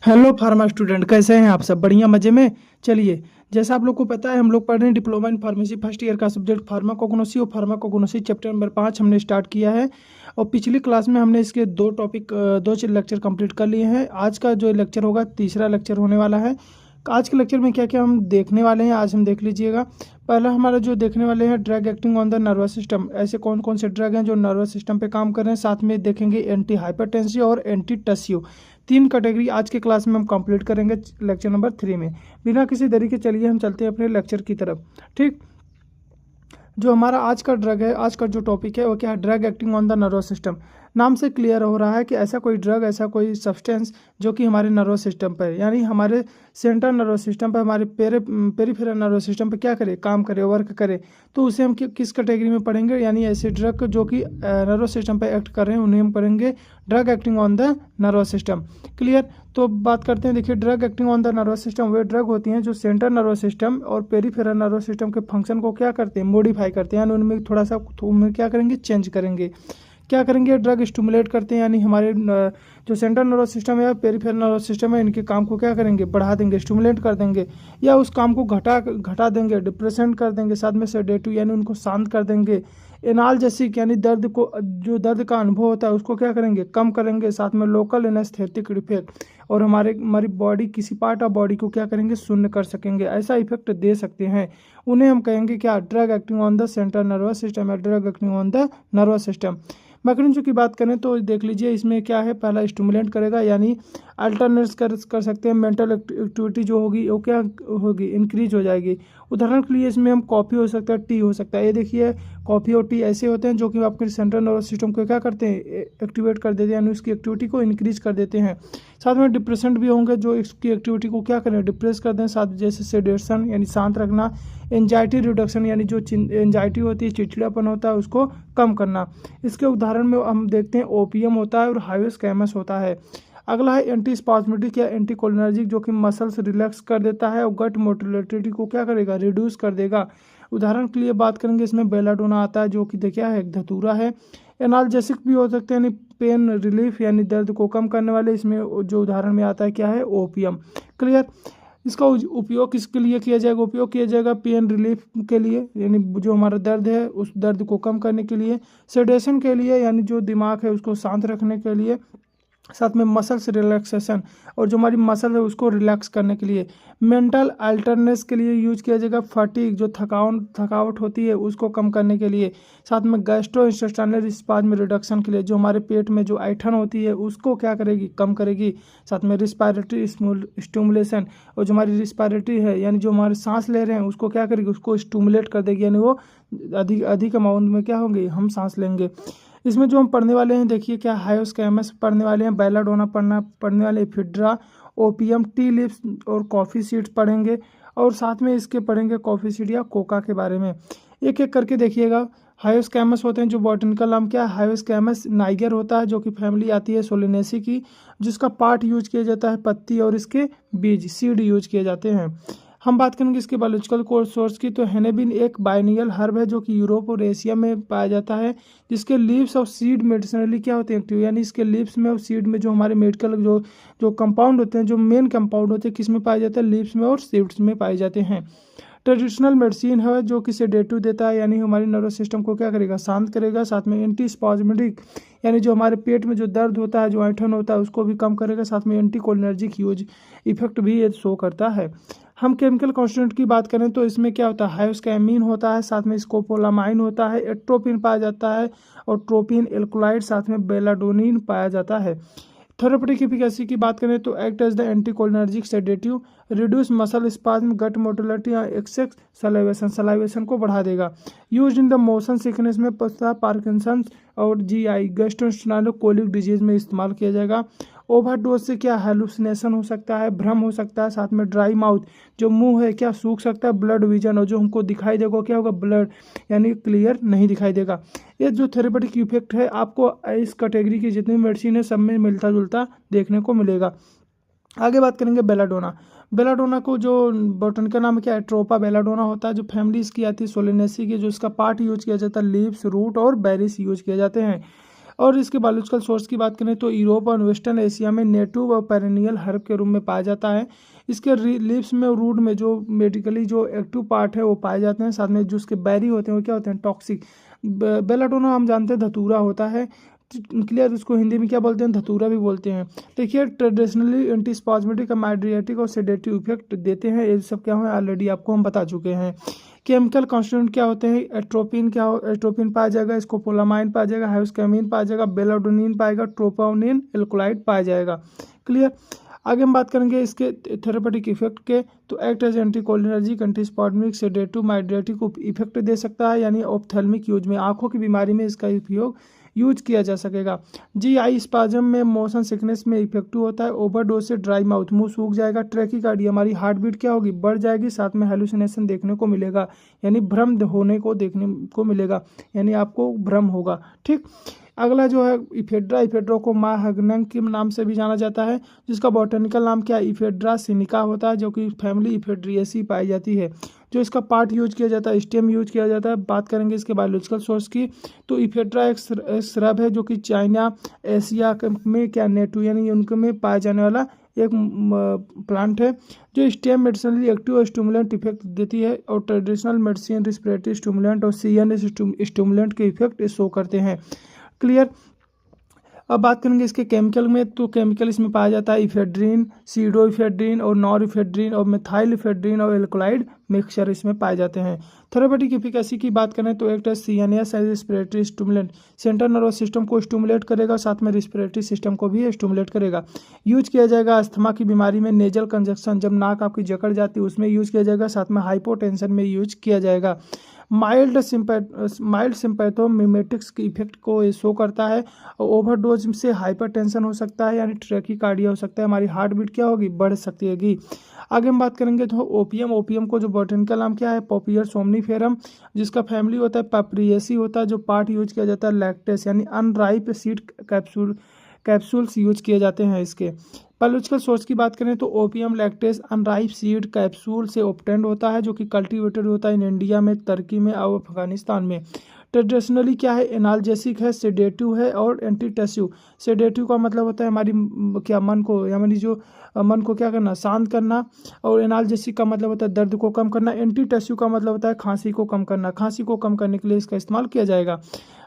Hello pharma student, कैसे हैं आप सब? बढ़िया, मजे में। चलिए, जैसा आप लोग को पता है, हम लोग पढ़ रहे हैं diploma in pharmacy first year का सब्जेक्ट फार्माकोग्नोसी। और फार्माकोग्नोसी चैप्टर नंबर 5 हमने स्टार्ट किया है। और पिछली क्लास में हमने इसके दो लेक्चर कंप्लीट कर लिए हैं। आज का जो लेक्चर होगा, तीसरा लेक्चर होने वाला है। आज के लेक्चर में क्या क्या हम देखने वाले हैं, आज हम देख लीजिएगा। पहला हमारा जो देखने वाले हैं, drug acting on the nervous system. ऐसे कौन कौन से ड्रग हैं जो नर्वस सिस्टम पे काम कर रहे हैं। साथ में देखेंगे एंटी हाइपरटेंसिव और एंटी टसियो, तीन कैटेगरी आज के क्लास में हम कंप्लीट करेंगे लेक्चर नंबर 3 में। बिना किसी देरी के चलिए हम चलते हैं अपने लेक्चर की तरफ। ठीक, जो हमारा आज का ड्रग है, आज का जो टॉपिक है वो क्या है? Drug acting on the nervous system. नाम से क्लियर हो रहा है कि ऐसा कोई ड्रग, ऐसा कोई सब्सटेंस जो कि हमारे नर्वस सिस्टम पर, यानी हमारे सेंट्रल नर्वस सिस्टम पर, हमारे पेरिफेरल नर्वस सिस्टम पर क्या करे, काम करे, वर्क करे, तो उसे हम किस कैटेगरी में पढ़ेंगे? यानी ऐसे ड्रग जो कि नर्वस सिस्टम पर एक्ट कर रहे हैं उन्हें हम पढ़ेंगे drug acting on the nervous system. Clear? तो बात करते हैं। देखिए, drug acting on the nervous system way drug होती हैं जो सेंट्रल नर्वस सिस्टम और पेरिफेरल नर्वस सिस्टम के फंक्शन को क्या करते हैं? मॉडिफाई करते हैं, यानी उनमें थोड़ा सा उनमें क्या करेंगे? चेंज करेंगे। क्या करेंगे? ड्रग स्टिमुलेट करते हैं, यानी हमारे जो सेंट्रल नर्वस सिस्टम है या पेरिफेरल नर्वस सिस्टम है, इनके काम को क्या करेंगे? बढ़ा देंगे, स्टिमुलेट कर देंगे, या उस काम को घटा देंगे, डिप्रेसेंट कर देंगे। साथ में सेडेटिव यानी उनको शांत कर देंगे। एनाल्जेसिक यानी दर्द को, जो दर्द का अनुभव होता है उसको क्या करेंगे? कम करेंगे। साथ में लोकल एनेस्थेटिक इफेक्ट, और हमारी बॉडी, किसी पार्ट ऑफ बॉडी को क्या करेंगे? शून्य कर सकेंगे, ऐसा इफेक्ट दे सकते हैं। उन्हें हम कहेंगे क्या? Drug acting on the central nervous system या drug acting on the nervous system. Mechanism की बात करें तो देख लीजिए, इसमें क्या है? पहला स्टिमुलेंट करेगा, यानी अल्टरनेट्स कर सकते हैं। मेंटल एक्टिविटी जो होगी वो क्या होगी? इंक्रीज हो जाएगी। उदाहरण के लिए इसमें हम कॉफ़ी हो सकता है, टी हो सकता है। ये देखिए, कॉफ़ी और टी ऐसे होते हैं जो कि आपके सेंट्रल नर्वस सिस्टम को क्या करते हैं? एक्टिवेट कर देते हैं, यानी उसकी एक्टिविटी को इंक्रीज कर देते हैं। साथ में डिप्रेसेंट भी होंगे जो इसकी एक्टिविटी को क्या करें? डिप्रेस कर दें। साथ जैसे सेडेशन यानी शांत रखना, एंजाइटी रिडक्शन यानी जो एंजाइटी होती है, चिड़चिड़ापन होता है, उसको कम करना। इसके उदाहरण में हम देखते हैं ओपियम होता है और हाइवेस कैमस होता है। अगला है एंटी स्पाज्मेटिक या एंटी कोलिनर्जिक, जो कि मसल्स रिलैक्स कर देता है और गट मोटिलिटी को क्या करेगा? रिड्यूस कर देगा। उदाहरण के लिए बात करेंगे, इसमें बेलाडोना आता है जो कि देखिए है, एक धतूरा है। एनाल्जेसिक भी हो सकते हैं, यानी पेन रिलीफ यानी दर्द को कम करने वाले। इसमें जो उदाहरण में आता है क्या है? ओपियम। क्लियर? इसका उपयोग किसके लिए किया जाएगा? उपयोग किया जाएगा पेन रिलीफ के लिए, यानी जो हमारा दर्द है उस दर्द को कम करने के लिए। सेडेशन के लिए, यानी जो दिमाग है उसको शांत रखने के लिए। साथ में मसल्स रिलैक्सेशन, और जो हमारी मसल है उसको रिलैक्स करने के लिए। मेंटल अल्टरनेस के लिए यूज किया जाएगा। फटीग, जो थकावट होती है उसको कम करने के लिए। साथ में गैस्ट्रो इंटेस्टाइनल स्पाज्म रिडक्शन के लिए, जो हमारे पेट में जो ऐंठन होती है उसको क्या करेगी? कम करेगी। साथ में रिस्पायरेटरी स्टिमुलेशन, और जो हमारी रिस्पायरेटरी है यानी जो हमारे सांस ले रहे हैं उसको क्या करेगी? उसको स्टिमुलेट कर देगी, यानी वो अधिक अमाउंट में क्या होंगे? हम सांस लेंगे। इसमें जो हम पढ़ने वाले हैं, देखिए क्या, हाइवेस कैमस पढ़ने वाले हैं, बेलाडोना पढ़ने वाले, एफिड्रा, ओपियम, टी लिप्स और कॉफ़ी सीड्स पढ़ेंगे। और साथ में इसके पढ़ेंगे कॉफ़ी सीड या कोका के बारे में। एक एक करके देखिएगा। हाइवेस कैमस होते हैं, जो बॉटनिकल नाम क्या है? हाइवेस कैमस नाइगर होता है, जो कि फैमिली आती है सोलेनेसी की, जिसका पार्ट यूज किया जाता है पत्ती, और इसके बीज सीड यूज किए जाते हैं। हम बात करेंगे इसके बायोलॉजिकल सोर्स की, तो हेनेबिन एक बाइनियल हर्ब है जो कि यूरोप और एशिया में पाया जाता है, जिसके लीव्स और सीड मेडिसिनली क्या होते हैं? एक्टिव, यानी इसके लीव्स में और सीड में जो हमारे मेडिकल जो कंपाउंड होते हैं, जो मेन कंपाउंड होते हैं, किस में पाए जाते हैं? लीव्स में और सीड्स में पाए जाते हैं। ट्रेडिशनल मेडिसिन है जो कि सेडेटिव देता है, यानी हमारे नर्वस सिस्टम को क्या करेगा? शांत करेगा। साथ में एंटी स्पाज्मेटिक, यानी जो हमारे पेट में जो दर्द होता है, जो ऐंठन होता है, उसको भी कम करेगा। साथ में एंटी कोलिनर्जिक यूज इफेक्ट भी ये शो करता है। हम केमिकल कॉन्स्टिट्यूंट की बात करें तो इसमें क्या होता है? हाइड्रोक्सामीन होता है, साथ में स्कोपोलामाइन होता है, एट्रोपिन पाया जाता है, और ट्रोपिन एल्कोलाइड, साथ में बेलाडोनिन पाया जाता है। थेरेपेटिक एफिकेसी की बात करें तो act as the anticholinergic sedative, reduce muscle spasm, gut motility, excess salivation को बढ़ा देगा। Use in the motion sickness में पार्किंसंस और जीआई गैस्ट्रोइंटेस्टाइनल कोलिक डिजीज में इस्तेमाल किया जाएगा। ओवरडोज से क्या हेलुसिनेशन हो सकता है, भ्रम हो सकता है। साथ में ड्राई माउथ, जो मुंह है क्या सूख सकता है। ब्लड विजन, और जो हमको दिखाई देगा क्या होगा? ब्लड, यानी क्लियर नहीं दिखाई देगा। ये जो थेरेपेटिक इफेक्ट है आपको इस कैटेगरी की जितनी मेडिसिन है सब में मिलता जुलता देखने को मिलेगा। आगे बात करेंगे बेलाडोना। बेलाडोना को जो बॉटन का नाम क्या है? ट्रोपा बेलाडोना होता है, जो फैमिली इसकी आती है सोलेनेसी की, जो इसका पार्ट यूज किया जाता है लीव्स, रूट और बेरिस यूज किए जाते हैं। और इसके बायोलॉजिकल सोर्स की बात करें तो यूरोप और वेस्टर्न एशिया में नेटिव और पेरेनियल हर्ब के रूप में पाया जाता है। इसके लीव्स में और रूट में जो मेडिकली जो एक्टिव पार्ट है वो पाए जाते हैं। साथ में जो उसके बैरी होते हैं वो क्या होते हैं, टॉक्सिक। बेलाटोना हम जानते हैं धतूरा होता है, क्लियर। उसको हिंदी में क्या बोलते हैं, धतूरा भी बोलते हैं। देखिए ट्रेडिशनली एंटीस्पाज्मेटिक, माइड्रियाटिक और सेडेटिव इफेक्ट देते हैं। ये सब क्या है ऑलरेडी आपको हम बता चुके हैं। केमिकल कॉन्स्टिट्यूएंट क्या होते हैं, एट्रोपिन एट्रोपिन पाया जाएगा, स्कोपोलामाइन पाया जाएगा, हाइस्कैमिन पाया जाएगा, बेलाडोनिन पाएगा, ट्रोपोनिन एल्कोलाइड पाया जाएगा, क्लियर। आगे हम बात करेंगे इसके थेरेपेटिक इफेक्ट के, तो act as anticholinergic, antispasmodic, sedative, mydriatic effect दे सकता है, यानी ऑप्थेल्मिक यूज में, आंखों की बीमारी में इसका उपयोग यूज किया जा सकेगा। GI स्पाज्म में, मोशन सिकनेस में इफेक्टिव होता है। ओवरडोज से ड्राई माउथ, मुंह सूख जाएगा। ट्रैकीकार्डिया, हमारी हार्ट बीट क्या होगी, बढ़ जाएगी। साथ में हेलुसिनेशन देखने को मिलेगा, यानी भ्रम होने को देखने को मिलेगा, यानी आपको भ्रम होगा, ठीक। अगला जो है इफेड्रा, इफेड्रा को माहगनंग के नाम से भी जाना जाता है, जिसका बॉटनिकल नाम क्या है, इफेड्रा सिनिका होता है, जो कि फैमिली इफेड्रिएसी पाई जाती है। जो इसका पार्ट यूज किया जाता है, स्टेम यूज किया जाता है। बात करेंगे इसके बायोलॉजिकल सोर्स की, तो इफेड्रा एक श्रब है जो कि चाइना, एशिया में क्या नेटिव यानी उनके में पाया जाने वाला एक प्लांट है, जो स्टेम मेडिसिनली एक्टिव और स्टिमुलेंट इफेक्ट देती है, और ट्रेडिशनल मेडिसिन रिस्पिरेटरी स्टिमुलेंट और CNS स्टिमुलेंट के इफेक्ट शो करते हैं, क्लियर। अब बात करेंगे इसके केमिकल में, तो केमिकल इसमें पाया जाता है इफेड्रीन, सीडो इफेड्रीन और नॉर इफेड्रीन और मिथाइल इफेड्रीन और एल्कोलाइड मिक्सचर इसमें पाए जाते हैं। थेरेपेटिक एफिकेसी की बात करें तो एक CNS respiratory stimulant, central nervous system को स्टिमुलेट करेगा, साथ में रिस्पिरेटरी सिस्टम को भी स्टिमुलेट करेगा। यूज किया जाएगा अस्थमा की बीमारी में, नेजल कंजक्शन, जब नाक आपकी जकड़ जाती है उसमें यूज किया जाएगा, साथ में हाइपोटेंशन में यूज किया जाएगा। माइल्ड सिंपैथोमिमेटिक्स की इफेक्ट को शो करता है, और ओवरडोज से हाइपरटेंशन हो सकता है, यानी ट्रैकीकार्डिया हो सकता है, हमारी हार्ट बीट क्या होगी, बढ़ सकती है। आगे हम बात करेंगे तो ओपियम, ओपियम को जो बॉटनिकल नाम क्या है, पॉपियर सोमनीफेरम, जिसका फैमिली होता है पेपरिएसी होता है। जो पार्ट यूज किया जाता है लैक्टेस, यानी अनराइप सीड कैप्सूल्स यूज किए जाते हैं इसके। बायोलॉजिकल सोर्स की बात करें तो opium lactase unripe seed capsule से ऑब्टेन्ड होता है, जो कि कल्टीवेटेड होता है इन इंडिया में, तुर्की में और अफगानिस्तान में। ट्रेडिशनली क्या है, एनाल्जेसिक है, सेडेटिव है और एंटीटेसिव। सेडेटिव का मतलब होता है हमारी क्या मन को, यानी जो मन को क्या करना, शांत करना, और एनाल्जेसिक का मतलब होता है दर्द को कम करना। एंटीटेसिव का मतलब होता है खांसी को कम करना, खांसी को कम करने के लिए इसका इस्तेमाल किया जाएगा।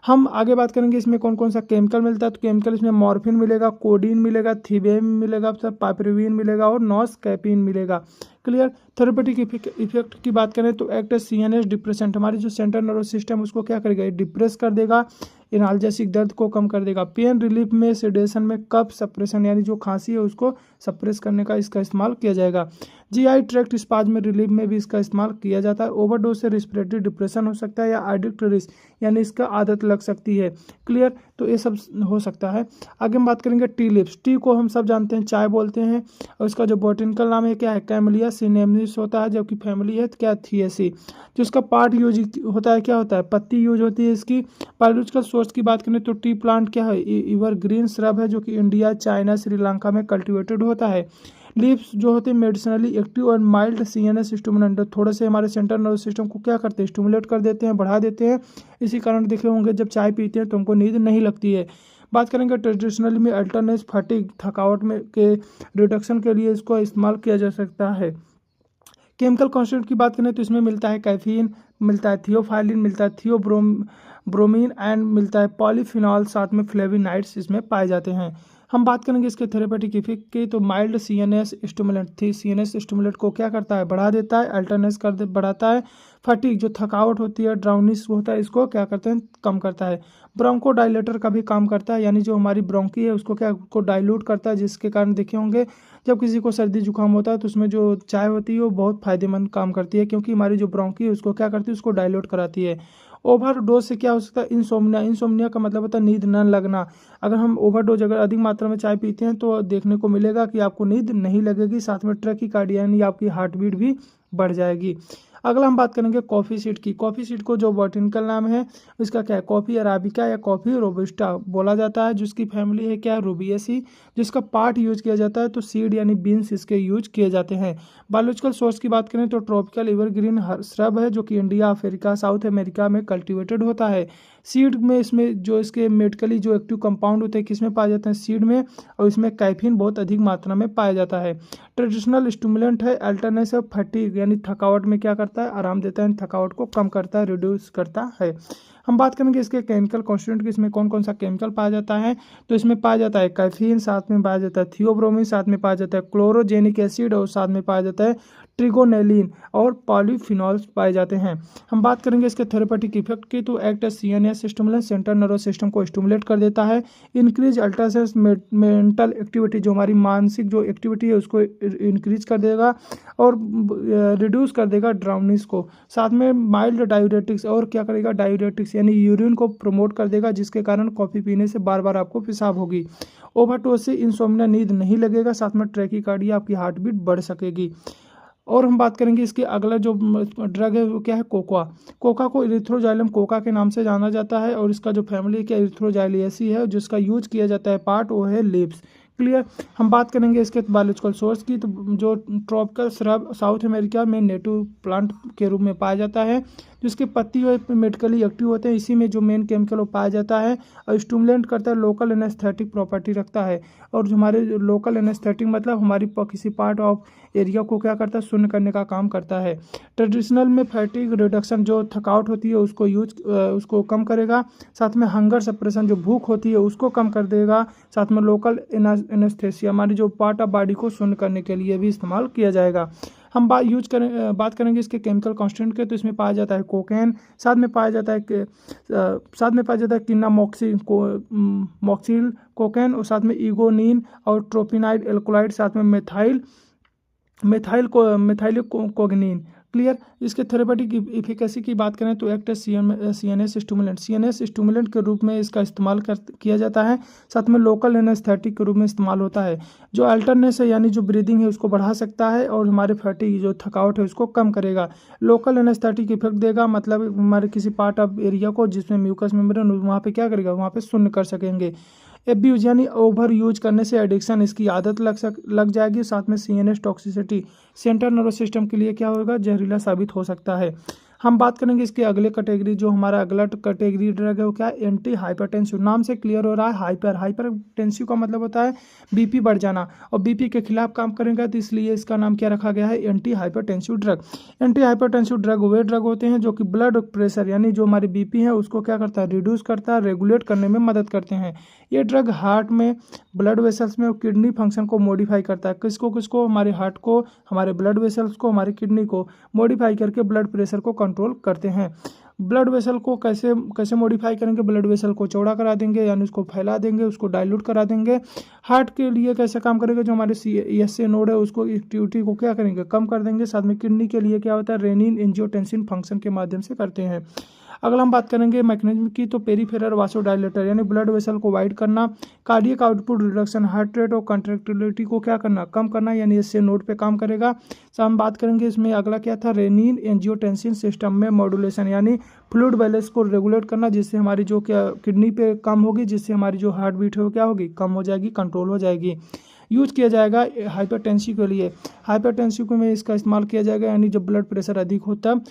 हम आगे बात करेंगे इसमें कौन कौन सा केमिकल मिलता है, तो केमिकल इसमें मॉर्फिन मिलेगा, कोडीन मिलेगा, थीबेम मिलेगा, पाइपरवीन मिलेगा और नॉस्कैपिन मिलेगा, क्लियर। थेरेपेटिक इफेक्ट की बात करें तो एक्ट CNS डिप्रेसेंट, हमारी जो सेंट्रल नर्वस सिस्टम उसको क्या करेगा, डिप्रेस कर देगा। एनाल्जेसिक, दर्द को कम कर देगा। पेन रिलीफ में, सेडेशन में, कफ सप्रेशन यानी जो खांसी है उसको सप्रेस करने का इसका इस्तेमाल किया जाएगा। GI ट्रैक्ट स्पाज्म रिलीफ में भी इसका इस्तेमाल किया जाता है। ओवरडोज से रिस्पिरेटरी डिप्रेशन हो सकता है, या एडिक्ट रिस्क यानी इसका आदत लग सकती है, क्लियर। तो ये सब हो सकता है। आगे हम बात करेंगे टी लिप्स, टी को हम सब जानते हैं चाय बोलते हैं, और इसका जो बॉटनिकल नाम है क्या है, कैमेलिया सिनेमनिस होता है, जबकि फैमिली है क्या, थिएसी। जो इसका पार्ट यूज होता है क्या होता है, पत्ती यूज होती है इसकी। बायोलॉजिकल सोर्स की बात करें तो टी प्लांट क्या है, एवरग्रीन श्रब है, जो कि इंडिया, चाइना, श्रीलंका में कल्टिवेटेड होता है। लीव्स जो होते हैं मेडिसिनली एक्टिव और माइल्ड CNS स्टिमुलेंट, थोड़े से हमारे सेंट्रल नर्वस सिस्टम को क्या करते हैं, स्टिमुलेट कर देते हैं, बढ़ा देते हैं। इसी कारण देखे होंगे जब चाय पीते हैं तो हमको नींद नहीं लगती है। बात करेंगे ट्रेडिशनली में अल्टरनेस, फटीग, थकावट में के रिडक्शन के लिए इसको इस्तेमाल किया जा सकता है। केमिकल कॉन्स्टिट्यूंट की बात करें तो इसमें मिलता है कैफीन, मिलता है थियोफाइलिन, मिलता है थियोब्रोमीन एंड मिलता है पॉलीफिनॉल, साथ में फ्लेविनाइड्स इसमें पाए जाते हैं। हम बात करेंगे इसके थेरेपेटिक इफेक्ट की, तो माइल्ड CNS स्टिमुलेंट थी, CNS स्टिमुलेंट को क्या करता है, बढ़ा देता है। अल्टरनेस बढ़ाता है। फटीग, जो थकावट होती है, ड्राउनिस होता है, इसको क्या करते हैं, कम करता है। ब्रोंको डायलेटर का भी काम करता है, यानी जो हमारी ब्रोंकी है उसको क्या को डाइल्यूट करता है, जिसके कारण देखे होंगे जब किसी को सर्दी जुकाम होता है तो उसमें जो चाय होती है वो बहुत फायदेमंद काम करती है, क्योंकि हमारी जो ब्रोंकी है उसको क्या करती है, उसको डाइल्यूट कराती है। ओवरडोज से क्या हो सकता है, इंसोम्निया, इंसोम्निया का मतलब होता है नींद न लगना। अगर हम ओवरडोज अगर अधिक मात्रा में चाय पीते हैं तो देखने को मिलेगा कि आपको नींद नहीं लगेगी, साथ में ट्रैकीकार्डिया यानी आपकी हार्ट बीट भी बढ़ जाएगी। अगला हम बात करेंगे कॉफ़ी सीड की। कॉफ़ी सीड को जो बॉटनिकल नाम है इसका क्या है, कॉफ़ी अराबिका या कॉफ़ी रोबस्टा बोला जाता है, जिसकी फैमिली है क्या, रूबिएसी। जिसका पार्ट यूज किया जाता है तो सीड यानी बीन्स इसके यूज किए जाते हैं। बायोलॉजिकल सोर्स की बात करें तो ट्रॉपिकल एवरग्रीन श्रब है, जो कि इंडिया, अफ्रीका, साउथ अमेरिका में कल्टिवेटेड होता है। सीड में इसमें जो इसके मेडिकली जो एक्टिव कंपाउंड होते हैं किसमें पाए जाते हैं, सीड में, और इसमें कैफीन बहुत अधिक मात्रा में पाया जाता है। ट्रेडिशनल स्टिमुलेंट है, अल्टरनेटिव फटीग यानी थकावट में क्या करता है, आराम देता है, थकावट को कम करता है, रिड्यूस करता है। हम बात करेंगे इसके केमिकल कॉन्स्टिट्यूएंट की, इसमें कौन कौन सा केमिकल पाया जाता है, तो इसमें पाया जाता है कैफीन, साथ में पाया जाता है थियोब्रोमिन, साथ में पाया जाता है क्लोरोजेनिक एसिड, और साथ में पाया जाता है ट्रिगोनेलिन और पॉलीफिनॉल्स पाए जाते हैं। हम बात करेंगे इसके थेरेपेटिक इफेक्ट की, तो act as CNS stimulant, central nervous system को स्टिमुलेट कर देता है। इंक्रीज अल्ट्रासेंस मेंटल एक्टिविटी, जो हमारी मानसिक जो एक्टिविटी है उसको इंक्रीज कर देगा और रिड्यूस कर देगा ड्राउनीस को। साथ में माइल्ड डायूरेटिक्स, और क्या करेगा, डायूरेटिक्स यानी यूरिन को प्रमोट कर देगा, जिसके कारण कॉफ़ी पीने से बार बार आपको पेशाब होगी। ओवरडोज से इंसोम्निया, नींद नहीं लगेगा, साथ में ट्रैकीकार्डिया, आपकी हार्ट बीट बढ़ सकेगी। और हम बात करेंगे इसके अगला जो ड्रग है वो क्या है, कोका। कोका को इरिथ्रोजाइलम कोका के नाम से जाना जाता है, और इसका जो फैमिली क्या इरिथ्रोजाइलिएसी है, जिसका यूज किया जाता है पार्ट वो है लीव्स। क्लियर। हम बात करेंगे इसके बायोलॉजिकल सोर्स की, तो जो ट्रॉपिकल श्रब साउथ अमेरिका में नेटिव प्लांट के रूप में पाया जाता है, जिसके पत्ती मेडिकली एक्टिव होते हैं, इसी में जो मेन केमिकल वो पाया जाता है, और स्टिमुलेंट करता है, लोकल एनेस्थेटिक प्रॉपर्टी रखता है। और जो हमारे लोकल एनेस्थेटिक मतलब हमारी किसी पार्ट ऑफ एरिया को क्या करता है, शून्य करने का काम करता है। ट्रेडिशनल में फैटिक रिडक्शन, जो थकावट होती है उसको कम करेगा, साथ में हंगर सप्रेशन, जो भूख होती है उसको कम कर देगा, साथ में लोकल एनेस्थेसिया, हमारी जो पार्ट ऑफ बॉडी को शून्य करने के लिए भी इस्तेमाल किया जाएगा। हम बात करेंगे इसके केमिकल कांस्टेंट के, तो इसमें पाया जाता है कोकेन, साथ में पाया जाता है किनामॉक्सिल कोकेन, और साथ में इगोनिन और ट्रोपिनाइड एल्कोलाइड, साथ में मेथाइल कोगनिन। क्लियर। इसके थेरेपेटिक इफिकेसी की बात करें तो एक्ट सीएनएस स्टिमुलेंट के रूप में इसका इस्तेमाल किया जाता है, साथ में लोकल एनेस्थेटिक के रूप में इस्तेमाल होता है। जो अल्टरनेस है यानी जो ब्रीदिंग है उसको बढ़ा सकता है, और हमारे फैटिक जो थकावट है उसको कम करेगा। लोकल एनेस्थेटिक इफेक्ट देगा, मतलब हमारे किसी पार्ट ऑफ एरिया को जिसमें म्यूकस मेम्ब्रेन वहाँ पे क्या करेगा, वहाँ पे शून्य कर सकेंगे। एब्यूज यानी ओवर यूज करने से एडिक्शन, इसकी आदत लग जाएगी। साथ में CNS toxicity, central nervous system के लिए क्या होगा, जहरीला साबित हो सकता है। हम बात करेंगे इसके अगले कैटेगरी, जो हमारा अगला कैटेगरी ड्रग है वो क्या है, एंटी हाइपरटेंसिव। नाम से क्लियर हो रहा है, हाइपरटेंसिव का मतलब होता है बीपी बढ़ जाना, और बीपी के खिलाफ काम करेगा, तो इसलिए इसका नाम क्या रखा गया है, anti hypertensive drug. Anti hypertensive drug वे ड्रग होते हैं जो कि ब्लड प्रेशर यानी जो हमारी बीपी है उसको क्या करता है, रिड्यूस करता है, रेगुलेट करने में मदद करते हैं। ये ड्रग हार्ट में, ब्लड वेसल्स में और किडनी फंक्शन को मॉडिफाई करता है। किसको, हमारे हार्ट को, हमारे ब्लड वेसल्स को, हमारी किडनी को मॉडिफाई करके ब्लड प्रेशर को कंट्रोल करते हैं। ब्लड वेसल को कैसे मॉडिफाई करेंगे, ब्लड वेसल को चौड़ा करा देंगे, यानी उसको फैला देंगे, उसको डाइल्यूट करा देंगे। हार्ट के लिए कैसे काम करेगा, जो हमारे सीएसए नोड है उसको एक्टिविटी को क्या करेंगे, कम कर देंगे। साथ में किडनी के लिए क्या होता है, रेनिन एंजियोटेंसिन फंक्शन के माध्यम से करते हैं। अगला हम बात करेंगे मैकेनिज्म की, तो पेरिफेरल वासोडाइलेटर यानी ब्लड वेसल को वाइड करना, cardiac output reduction, heart rate और कंट्रैक्टिलिटी को क्या करना, कम करना, यानी इससे नोड पे काम करेगा। तो हम बात करेंगे इसमें अगला क्या था, रेनिन एंजियोटेंसिन सिस्टम में मॉड्यूलेशन यानी फ्लूइड बैलेंस को रेगुलेट करना, जिससे हमारी जो क्या किडनी पे कम होगी, जिससे हमारी जो हार्ट बीट है वो क्या होगी, कम हो जाएगी, कंट्रोल हो जाएगी। यूज किया जाएगा हाइपरटेंसिव के लिए, हाइपरटेंसिव में इसका इस्तेमाल किया जाएगा, यानी जब ब्लड प्रेशर अधिक होता है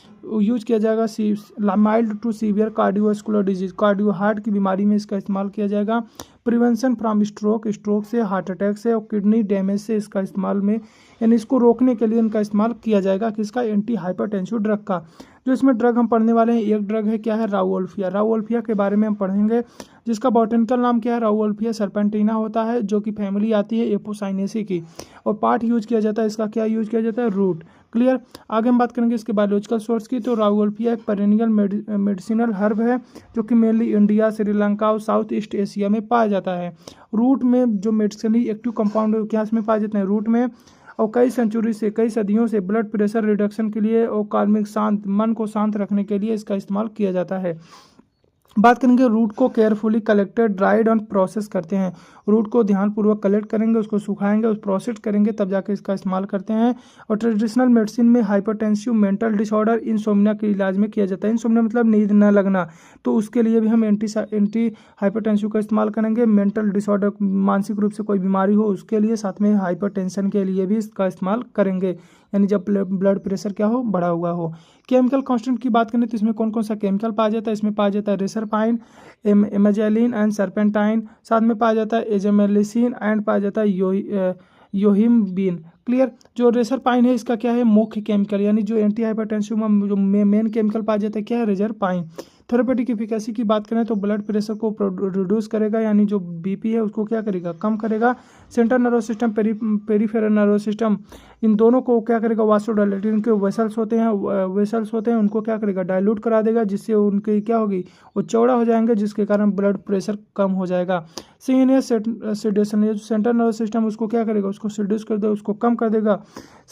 यूज किया जाएगा। Mild to severe cardiovascular disease, cardio heart की बीमारी में इसका इस्तेमाल किया जाएगा। प्रिवेंशन फ्रॉम स्ट्रोक से, हार्ट अटैक से और किडनी डैमेज से इसका इस्तेमाल में, यानी इसको रोकने के लिए इनका इस्तेमाल किया जाएगा। किसका, एंटी हाइपरटेंसिव ड्रग का। जो इसमें ड्रग हम पढ़ने वाले हैं, एक ड्रग है क्या है, राउवोल्फिया के बारे में हम पढ़ेंगे, जिसका बॉटनिकल नाम क्या है, राउवोल्फिया सर्पेंटिना होता है, जो कि फैमिली आती है एपोसाइनेसी की, और पार्ट यूज किया जाता है इसका, क्या यूज किया जाता है, रूट। क्लियर। आगे हम बात करेंगे इसके बायोलॉजिकल सोर्स की, तो राउवोल्फिया एक पेरेनियल मेडिसिनल हर्ब है, जो कि मेनली इंडिया, श्रीलंका और साउथ ईस्ट एशिया में पाया जाता है। रूट में जो मेडिसिनली एक्टिव कंपाउंड है क्या इसमें पाए जाते हैं, रूट में, और कई सदियों से ब्लड प्रेशर रिडक्शन के लिए और कार्मिक मन को शांत रखने के लिए इसका इस्तेमाल किया जाता है। बात करेंगे रूट को केयरफुली कलेक्टेड, ड्राइड और प्रोसेस करते हैं। रूट को ध्यानपूर्वक कलेक्ट करेंगे, उसको सुखाएंगे, उस प्रोसेस करेंगे, तब जाके इसका इस्तेमाल करते हैं। और ट्रेडिशनल मेडिसिन में हाइपरटेंसिव, मेंटल डिसऑर्डर, इंसोम्निया के इलाज में किया जाता है। इंसोम्निया मतलब नींद न लगना, तो उसके लिए भी हम एंटी हाइपरटेंसिव का इस्तेमाल करेंगे। मेंटल डिसऑर्डर, मानसिक रूप से कोई बीमारी हो उसके लिए, साथ में हाइपरटेंशन के लिए भी इसका इस्तेमाल करेंगे। यानी जब ब्लड प्रेशर क्या हो, बढ़ा हुआ हो। केमिकल कांस्टेंट की बात करें तो इसमें कौन कौन सा केमिकल पाया जाता है, इसमें पाया जाता है रेसरपाइन, इमेजेलिन एंड सर्पेंटाइन, साथ में पाया जाता है एजेमेलिसिन एंड पाया जाता है योहिम्बिन। क्लियर। जो रेसरपाइन है इसका क्या है, मुख्य केमिकल, यानी जो एंटी हाइपरटेंसिव में जो मेन केमिकल पाया जाता है क्या है, रेजरपाइन। थेरेपेटिक एफिकेसी की बात करें तो ब्लड प्रेशर को रिड्यूस करेगा, यानी जो बीपी है उसको क्या करेगा, कम करेगा। Central nervous system, peripheral nervous system, इन दोनों को क्या करेगा, वासोडाइलेट, इनके वेसल्स होते हैं उनको क्या करेगा, डाइल्यूट करा देगा, जिससे उनकी क्या होगी, वो चौड़ा हो जाएंगे, जिसके कारण ब्लड प्रेशर कम हो जाएगा। सीएनएस सेडेशन, ये जो सेंट्रल नर्वस सिस्टम उसको क्या करेगा, उसको रिड्यूस कर देगा, उसको कम कर देगा।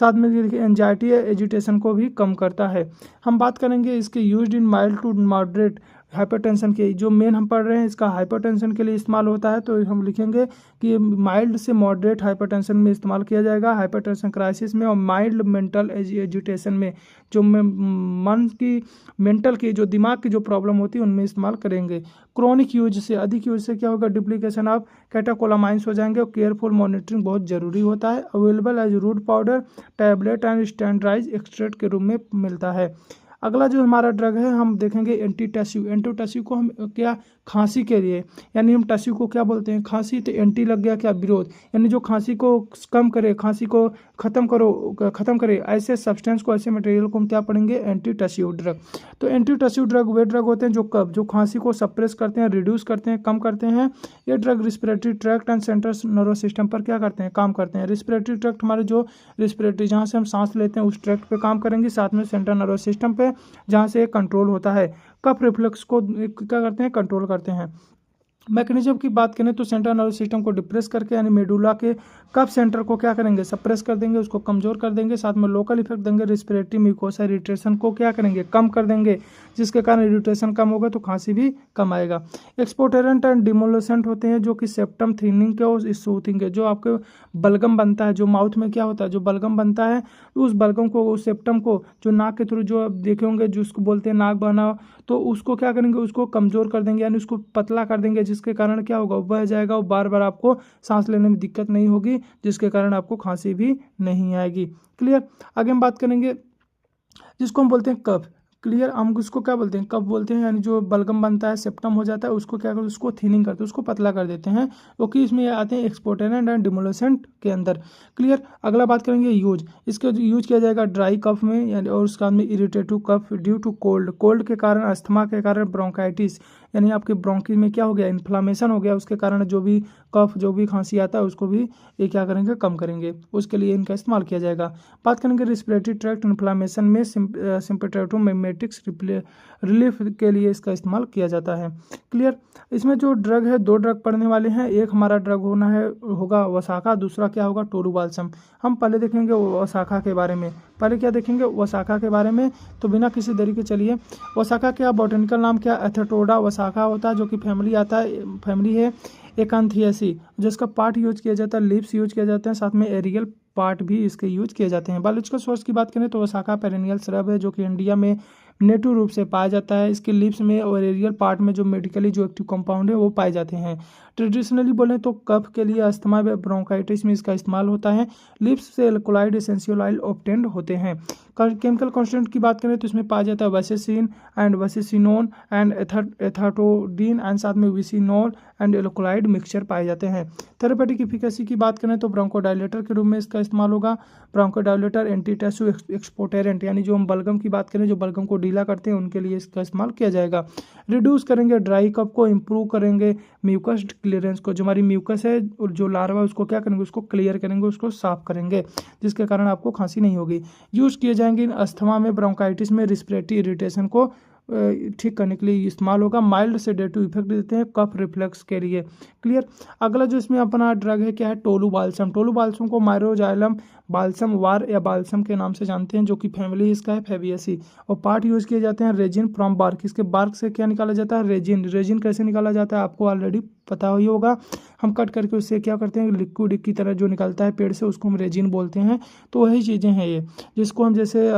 साथ में देखिए एंजाइटी है, एजिटेशन को भी कम करता है। हम बात करेंगे इसके used in mild to moderate hypertension के, जो मेन हम पढ़ रहे हैं इसका हाइपरटेंशन के लिए इस्तेमाल होता है, तो हम लिखेंगे कि माइल्ड से मॉडरेट हाइपरटेंशन में इस्तेमाल किया जाएगा, हाइपरटेंशन क्राइसिस में, और माइल्ड मेंटल एजिटेशन में, जो मन की मेंटल की जो दिमाग की जो प्रॉब्लम होती है उनमें इस्तेमाल करेंगे। क्रोनिक यूज से, अधिक यूज से क्या होगा, डुप्लीकेशन ऑफ कैटाकोलामाइंस हो जाएंगे, और केयरफुल मॉनिटरिंग बहुत जरूरी होता है। Available as root powder, tablet and standardize extract के रूप में मिलता है। अगला जो हमारा ड्रग है हम देखेंगे एंटीटैसिव। एंटीटैसिव को हम क्या, खांसी के लिए, यानी हम टैसिव को क्या बोलते हैं, खांसी, तो एंटी लग गया क्या, विरोध, यानी जो खांसी को कम करे, खांसी को खत्म करे, ऐसे सब्सटेंस को, ऐसे मटेरियल को हम क्या पढ़ेंगे, एंटीटैसिव ड्रग। तो एंटीटैसिव ड्रग वे ड्रग होते हैं जो खांसी को सप्रेस करते हैं, रिड्यूस करते हैं, कम करते हैं। ये drug respiratory tract and central nervous system पर क्या करते हैं, काम करते हैं। रिस्पिरेटरी ट्रैक्ट हमारे जो रिस्पिरेटरी, जहाँ से हम सांस लेते हैं उस ट्रैक्ट पे काम करेंगे, साथ में सेंट्रल नर्वस सिस्टम पे, जहाँ से कंट्रोल होता है। कफ रिफ्लेक्स को क्या करते हैं, कंट्रोल करते हैं। मैकेनिज्म की बात करें तो सेंट्रल नर्वस सिस्टम को डिप्रेस करके, यानी मेडुला के कफ सेंटर को क्या करेंगे, सप्रेस कर देंगे, उसको कमजोर कर देंगे, साथ में लोकल इफेक्ट देंगे, रिस्पिरेटरी म्यूकोसा इरिटेशन को क्या करेंगे, कम कर देंगे, जिसके कारण इरिटेशन कम होगा तो खांसी भी कम आएगा। एक्सपोटेरेंट एंड डिमोलेसेंट होते हैं जो कि सेप्टम थिनिंग के और सूथिंग के, जो आपके बलगम बनता है, जो माउथ में क्या होता है, जो बलगम बनता है, उस बलगम को, उस सेप्टम को, जो नाक के थ्रू, जो आप देखे होंगे जिसको बोलते हैं नाक बहना, तो उसको क्या करेंगे, उसको कमजोर कर देंगे, यानी उसको पतला कर देंगे, जिसके कारण क्या होगा, बह जाएगा और बार बार आपको सांस लेने में दिक्कत नहीं होगी, जिसके कारण आपको खांसी भी नहीं आएगी। क्लियर। आगे हम बात करेंगे जिसको हम बोलते हैं कफ। क्लियर। हम उसको क्या बोलते हैं, कफ बोलते हैं, यानी जो बलगम बनता है, सेप्टम हो जाता है, उसको क्या करते हैं, उसको थिनिंग करते हैं, उसको पतला कर देते हैं, क्योंकि इसमें आते हैं एक्सपोटेरेंट एंड डिमोलेसेंट के अंदर। क्लियर। अगला बात करेंगे यूज। इसका यूज किया जाएगा ड्राई कफ में, यानी और उसका में irritative cough due to cold के कारण, अस्थमा के कारण, ब्रोंकाइटिस, यानी आपके ब्रोंकी में क्या हो गया, इन्फ्लामेशन हो गया, उसके कारण जो भी कफ, जो भी खांसी आता है उसको भी ये क्या करेंगे, कम करेंगे, उसके लिए इनका इस्तेमाल किया जाएगा। बात करेंगे रिस्पिरेटरी ट्रैक्ट इन्फ्लामेशन में सिम्पेथेटिक रिलीफ के लिए इसका इस्तेमाल किया जाता है। क्लियर। इसमें जो ड्रग है, दो ड्रग पढ़ने वाले हैं, एक हमारा ड्रग होगा वसाखा, दूसरा क्या होगा, टोलुबाल्सम। हम पहले देखेंगे वसाखा के बारे में। पहले क्या देखेंगे, वसाखा के बारे में, तो बिना किसी देरी के चलिए। वसाखा क्या बॉटनिकल नाम क्या, एथेटोडा वसाखा होता है, जो कि फैमिली है एकांथियासी, जिसका पार्ट यूज किया जाता है, लिप्स यूज किया जाते हैं, साथ में एरियल पार्ट भी इसके यूज किए जाते हैं। बायोलॉजिकल सोर्स की बात करें तो वसाखा पेरेनियल श्रब है, जो कि इंडिया में नेटिव रूप से पाया जाता है। इसके लिप्स में और एरियल पार्ट में जो मेडिकली जो एक्टिव कंपाउंड है वो पाए जाते हैं। ट्रेडिशनली बोलें तो कफ के लिए, अस्थमा व ब्रोंकाइटिस में इसका इस्तेमाल होता है। लिप्स से एल्कोलाइड एसेंशियल ऑयल ऑब्टेन्ड होते हैं। केमिकल कांस्टेंट की बात करें तो इसमें पाया जाता है वेसेसिन एंड वेसेसिनोन एंड एथाटोडीन एंड साथ में विसिनोल एंड एल्कोलाइड मिक्सचर पाए जाते हैं। थेरेपेटिक इफिकेसी की बात करें तो ब्रोंकोडायलेटर के रूप में इसका इस्तेमाल होगा। ब्रोंकोडायलेटर, एंटीटैसिव, एक्सपोटेरेंट, यानी जो हम बलगम की बात करें, जो बलगम को ढीला करते हैं, उनके लिए इसका इस्तेमाल किया जाएगा। रिड्यूस करेंगे ड्राई कफ को, इंप्रूव करेंगे म्यूकस क्लियरेंस को, जो हमारी म्यूकस है और जो लार्वा उसको क्या करेंगे, उसको क्लियर करेंगे, उसको साफ करेंगे, जिसके कारण आपको खांसी नहीं होगी। यूज किए जाएंगे अस्थमा में, ब्रोंकाइटिस में, रिस्पिरेटरी इरिटेशन को ठीक करने के लिए इस्तेमाल होगा। माइल्ड सेडेटिव इफेक्ट देते हैं कफ रिफ्लेक्स के लिए। क्लियर। अगला जो इसमें अपना ड्रग है क्या है, टोलुबाल्सम। टोलुबाल्सम को माइरोजाइलम बाल्सम वार या बाल्सम के नाम से जानते हैं, जो कि फैमिली इसका है फेबियसी, और पार्ट यूज किए जाते हैं रेजिन फ्रॉम बार्क। इसके बार्क से क्या निकाला जाता है, रेजिन। रेजिन कैसे निकाला जाता है आपको ऑलरेडी पता ही होगा, हम कट करके उससे क्या करते हैं, लिक्विड की तरह जो निकलता है पेड़ से, उसको हम रेजिन बोलते हैं। तो वही चीज़ें हैं ये, जिसको हम जैसे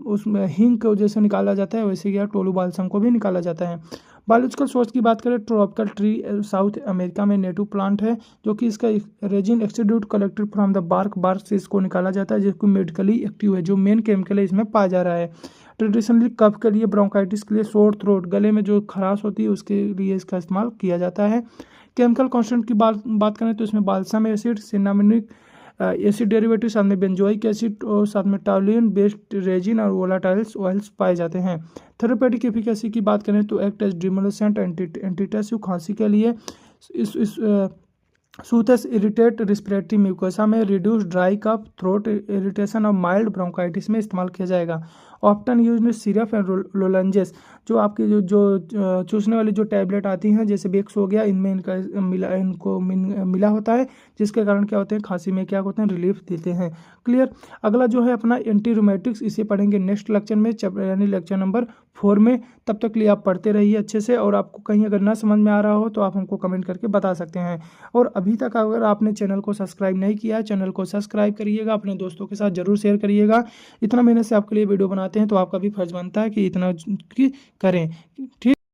उसमें हींग को जैसे निकाला जाता है, वैसे यह टोलुबाल्सम को भी निकाला जाता है। बायोलॉजिकल सोर्स की बात करें, ट्रॉपिकल ट्री साउथ अमेरिका में नेटिव प्लांट है, जो कि इसका resin extrude collected from the bark से इसको निकाला जाता है, जिसको मेडिकली एक्टिव है, जो मेन केमिकल है इसमें पाया जा रहा है। ट्रेडिशनली कफ के लिए, ब्रोंकाइटिस के लिए, सोर थ्रोट, गले में जो खराश होती है उसके लिए इसका इस्तेमाल किया जाता है। केमिकल कॉन्स्टेंट की बात करें तो इसमें बाल्सम एसिड, सिनामिनिक एसिड डेरिवेटिव, साथ में बेंजोइक एसिड और साथ में टॉल्यूइन बेस्ड रेजिन और वोलाटाइल्स ऑयल्स पाए जाते हैं। थेरेपेटिक एफिकेसी की बात करें तो एक्ट एज डिमोलेसेंट, एंटीटेसिव, खांसी के लिए, इस सूथस इरिटेट, रिस्पिरेटरी म्यूकोसा में reduce dry cough, throat irritation और माइल्ड ब्रोंकाइटिस में इस्तेमाल किया जाएगा। Often use syrup and lozenges, जो आपकी जो चूसने वाली जो टैबलेट आती हैं जैसे बेक्स हो गया, इनमें इनको मिला होता है, जिसके कारण क्या होते हैं, खांसी में क्या होते हैं, रिलीफ देते हैं। क्लियर। अगला जो है अपना एंटी रूमेटिक्स, इसे पढ़ेंगे नेक्स्ट लेक्चर में, यानी लेक्चर नंबर 4 में। तब तक के लिए आप पढ़ते रहिए अच्छे से, और आपको कहीं अगर ना समझ में आ रहा हो तो आप हमको कमेंट करके बता सकते हैं। और अभी तक अगर आपने चैनल को सब्सक्राइब नहीं किया है, चैनल को सब्सक्राइब करिएगा, अपने दोस्तों के साथ जरूर शेयर करिएगा। इतना मेहनत से आपके लिए वीडियो बनाते हैं तो आपका भी फर्ज बनता है कि इतना की करें। ठीक।